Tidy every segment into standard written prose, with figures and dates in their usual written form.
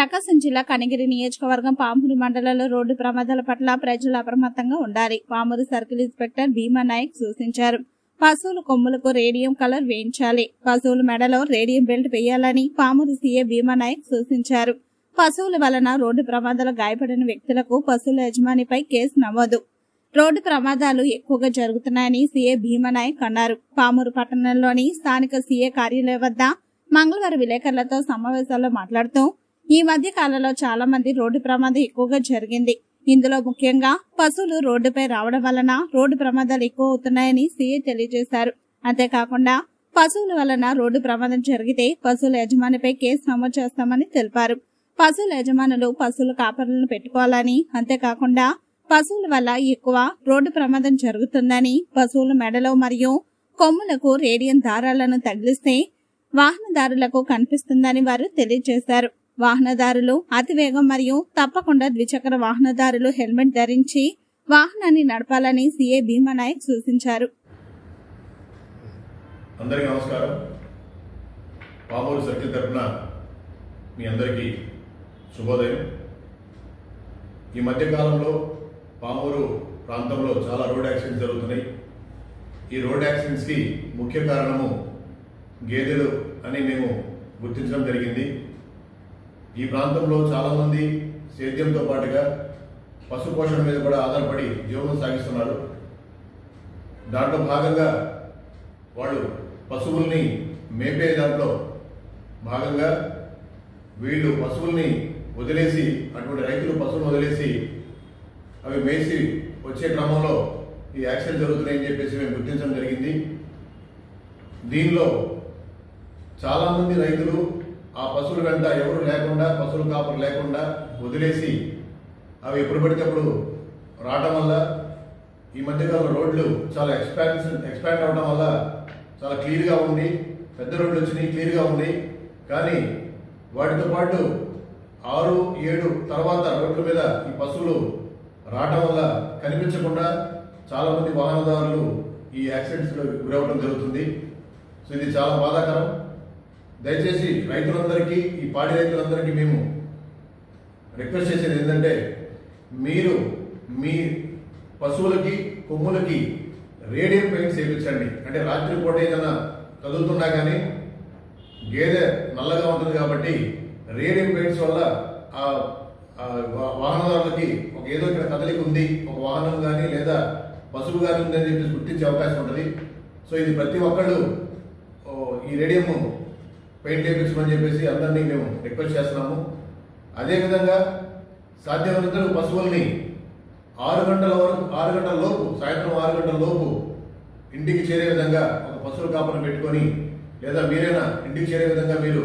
ప్రకాశం జిల్లా కనిగిరి నియోజకవర్గం పామూరు మండలంలో రోడ్డు ప్రమాదాల పట్ల ప్రజలు అప్రమత్తంగా ఉండాలి. పామూరు సర్కిల్ ఇన్స్పెక్టర్ భీమా నాయక్ సూచించారు. పశువుల కొమ్ములకు రేడియం కలర్ వేయించాలి. పశువుల మెడలో రేడియం బెల్ట్ వేయాలని పామూరు సీఏ భీమా నాయక్ సూచించారు. పశువుల వలన రోడ్డు ప్రమాదాలు గాయపడిన వ్యక్తులకు పశువుల యజమానిపై కేసు నమోదు. రోడ్డు ప్రమాదాలు ఎక్కువగా జరుగుతున్నాయని సీఏ భీమా నాయక్ అన్నారు. పామూరు పట్టణంలోని స్థానిక సీఏ కార్యాలయం వద్ద మంగళవారం విలేకరులతో సమావేశాల్లో మాట్లాడుతూ ఈ మధ్య కాలంలో చాలా మంది రోడ్డు ప్రమాదం ఎక్కువగా జరిగింది. ఇందులో ముఖ్యంగా పశువులు రోడ్డుపై రావడం వలన రోడ్డు ప్రమాదాలు ఎక్కువ అవుతున్నాయని సీఏ తెలియజేశారు. అంతేకాకుండా పశువుల వలన రోడ్డు ప్రమాదం జరిగితే పశువుల యజమానిపై కేసు నమోదు చేస్తామని తెలిపారు. పశువుల యజమానులు పశువుల కాపరులను పెట్టుకోవాలని, అంతేకాకుండా పశువుల వల్ల ఎక్కువ రోడ్డు ప్రమాదం జరుగుతుందని, పశువుల మెడలో మరియు కొమ్ములకు రేడియం దారాలను తగిలిస్తే వాహనదారులకు కనిపిస్తుందని వారు తెలియజేశారు. వాహనదారులు అతివేగం మరియు తప్పకుండా ద్విచక్ర వాహనదారులు హెల్మెట్ ధరించి వాహనాన్ని నడపాలని సీఏ భీమా నాయక్ సూచించారు. అందరికీ నమస్కారం. పామూరు సర్కిల్ తరఫున మీ అందరికీ శుభోదయం. ఈ మధ్య కాలంలో పామూరు ప్రాంతంలో చాలా రోడ్ యాక్సిడెంట్స్ జరుగుతున్నాయి. ఈ రోడ్ యాక్సిడెంట్స్ కి ముఖ్య కారణము గేదెలు అని మేము గుర్తించడం జరిగింది. ఈ ప్రాంతంలో చాలా మంది సేద్యంతో పాటుగా పశు పోషణ మీద కూడా ఆధారపడి జీవనం సాగిస్తున్నారు. దాంట్లో భాగంగా వాళ్ళు పశువుల్ని మేపే దాంట్లో భాగంగా వీళ్ళు పశువుల్ని వదిలేసి, అటువంటి రైతులు పశువులను వదిలేసి అవి మేసి వచ్చే క్రమంలో ఈ యాక్సిడెంట్ జరుగుతున్నాయని చెప్పేసి మేము గుర్తించడం జరిగింది. దీనిలో చాలా మంది రైతులు ఆ పశువుల వెంట ఎవరు లేకుండా, పశువుల కాపరు లేకుండా వదిలేసి అవి ఎప్పుడు పడితే అప్పుడు రావడం వల్ల ఈ మధ్యకాలంలో రోడ్లు చాలా ఎక్స్పాండ్ అవడం వల్ల చాలా క్లియర్గా ఉంది. పెద్ద రోడ్లు వచ్చినాయి, క్లియర్గా ఉన్నాయి. కానీ వాటితో పాటు 6, 7 తర్వాత రోడ్ల మీద ఈ పశువులు రావడం వల్ల కనిపించకుండా చాలా మంది వాహనదారులు ఈ యాక్సిడెంట్స్లో గురవడం జరుగుతుంది. సో ఇది చాలా బాధాకరం. దయచేసి రైతులందరికీ, ఈ పాడి రైతులందరికీ మేము రిక్వెస్ట్ చేసేది ఏంటంటే, మీరు మీ పశువులకి కొమ్ములకి రేడియం పెయింట్స్ వేయించండి. అంటే రాత్రి పూట ఏదైనా కదులుతున్నా కానీ గేదె నల్లగా ఉంటుంది కాబట్టి రేడియం పెయింట్స్ వల్ల ఆ వాహనదారులకి ఒక ఏదో ఇక్కడ కదలిక ఉంది, ఒక వాహనం కానీ లేదా పశువు కానీ ఉందని చెప్పి గుర్తించే అవకాశం ఉంటుంది. సో ఇది ప్రతి ఒక్కళ్ళు ఈ రేడియం పెయింట్ వేయించమని చెప్పేసి అందరినీ మేము రిక్వెస్ట్ చేస్తున్నాము. అదేవిధంగా సాధ్యమైనంత పశువుల్ని 6 గంటల లోపు, సాయంత్రం 6 గంటల లోపు ఇంటికి చేరే విధంగా ఒక పశువుల కాపరిని పెట్టుకొని, లేదా మీరైనా ఇంటికి చేరే విధంగా మీరు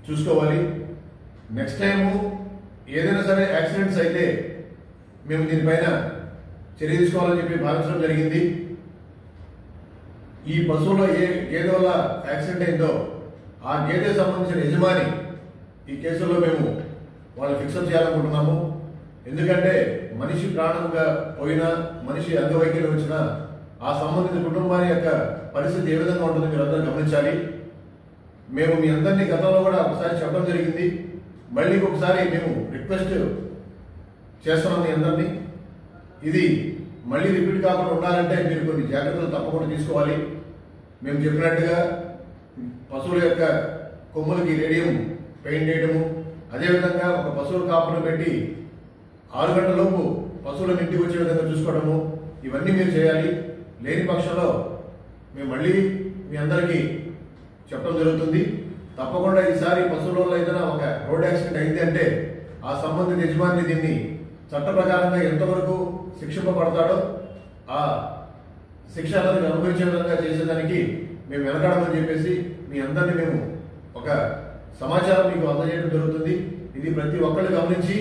చూసుకోవాలి. నెక్స్ట్ టైము ఏదైనా సరే యాక్సిడెంట్స్ అయితే మేము దీనిపైన చర్య తీసుకోవాలని చెప్పి భావించడం జరిగింది. ఈ పశువులో ఏ గేదె వల్ల యాక్సిడెంట్ అయిందో ఆ గేదెకి సంబంధించిన యజమాని ఈ కేసులో మేము వాళ్ళు ఫిక్సప్ చేయాలనుకుంటున్నాము. ఎందుకంటే మనిషి ప్రాణంగా పోయినా, మనిషి అంగవైకల్యం వచ్చినా ఆ సంబంధిత కుటుంబాన్ని యొక్క పరిస్థితి ఏ విధంగా ఉంటుందో మీరు అందరూ గమనించాలి. మేము మీ అందరినీ గతంలో కూడా ఒకసారి చెప్పడం జరిగింది. మళ్ళీ ఒకసారి మేము రిక్వెస్ట్ చేస్తున్నాం మీ అందరినీ. ఇది మళ్ళీ రిపీట్ కాకుండా ఉండాలంటే మీరు కొన్ని జాగ్రత్తలు తప్పకుండా తీసుకోవాలి. మేము చెప్పినట్టుగా పశువుల యొక్క కొమ్ములకి రేడియం పెయింట్ వేయడము, అదేవిధంగా ఒక పశువుల కాపును పెట్టి 6 గంటల లోపు పశువులను ఇంటికి వచ్చే విధంగా చూసుకోవడము, ఇవన్నీ మీరు చేయాలి. లేని పక్షంలో మేము మళ్ళీ మీ అందరికీ చెప్పడం జరుగుతుంది. తప్పకుండా ఈసారి పశువులలో ఏదైనా ఒక రోడ్ యాక్సిడెంట్ అయింది అంటే ఆ సంబంధిత యజమాని దీన్ని చట్ట ప్రకారంగా ఎంతవరకు శిక్షింపబడతాడో ఆ శిక్ష అనేది అనుభవించే విధంగా చేసేదానికి మేము వెనకాడమని చెప్పేసి మీ అందరినీ మేము ఒక సమాచారం మీకు అందజేయడం జరుగుతుంది. ఇది ప్రతి ఒక్కళ్ళు గమనించి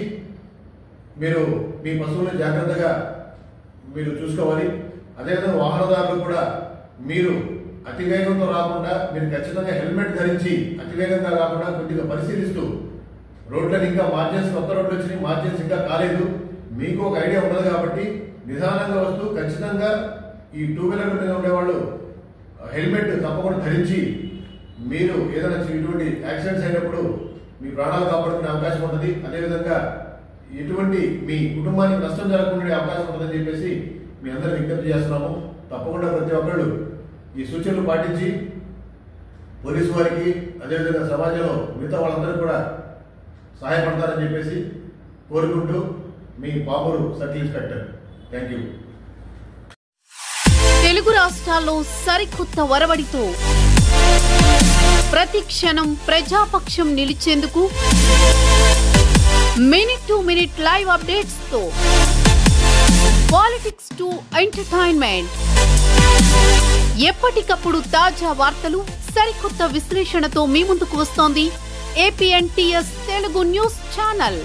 మీరు మీ పశువులను జాగ్రత్తగా మీరు చూసుకోవాలి. అదేవిధంగా వాహనదారులు కూడా మీరు అతివేగంతో రాకుండా మీరు ఖచ్చితంగా హెల్మెట్ ధరించి అతివేగంగా కాకుండా కొద్దిగా పరిశీలిస్తూ, రోడ్లను ఇంకా మార్జిన్స్, కొత్త రోడ్లు వచ్చినాయి, మార్జిన్స్ ఇంకా కాలేదు, మీకు ఒక ఐడియా ఉండదు కాబట్టి నిదానంగా వస్తూ ఖచ్చితంగా ఈ 2 వీలర్ మీద ఉండేవాళ్ళు హెల్మెట్ తప్పకుండా ధరించి మీరు ఏదైనా ఇటువంటి యాక్సిడెంట్స్ అయినప్పుడు మీ ప్రాణాలు కాపాడుకునే అవకాశం ఉంటుంది. అదేవిధంగా ఎటువంటి మీ కుటుంబానికి నష్టం జరగకుండా అవకాశం ఉంటుందని చెప్పేసి మీ అందరూ విజ్ఞప్తి చేస్తున్నాము. తప్పకుండా ప్రతి ఒక్కళ్ళు ఈ సూచనలు పాటించి పోలీసు వారికి అదేవిధంగా సమాజంలో మిగతా వాళ్ళందరూ కూడా సహాయపడతారని చెప్పేసి కోరుకుంటూ మీ Pamuru circle inspector. Thank you. Telugu రాష్ట్రాల్లో సరికొత్త వరవడితో ప్రతి క్షణం ప్రజాపక్షం నిలిచేందుకు minute to minute live updates తో పాలిటిక్స్ టు ఎంటర్టైన్మెంట్, ఎప్పటికప్పుడు తాజా వార్తలు సరికొత్త విశ్లేషణతో మీ ముందుకు వస్తోంది APNTS తెలుగు న్యూస్ ఛానల్.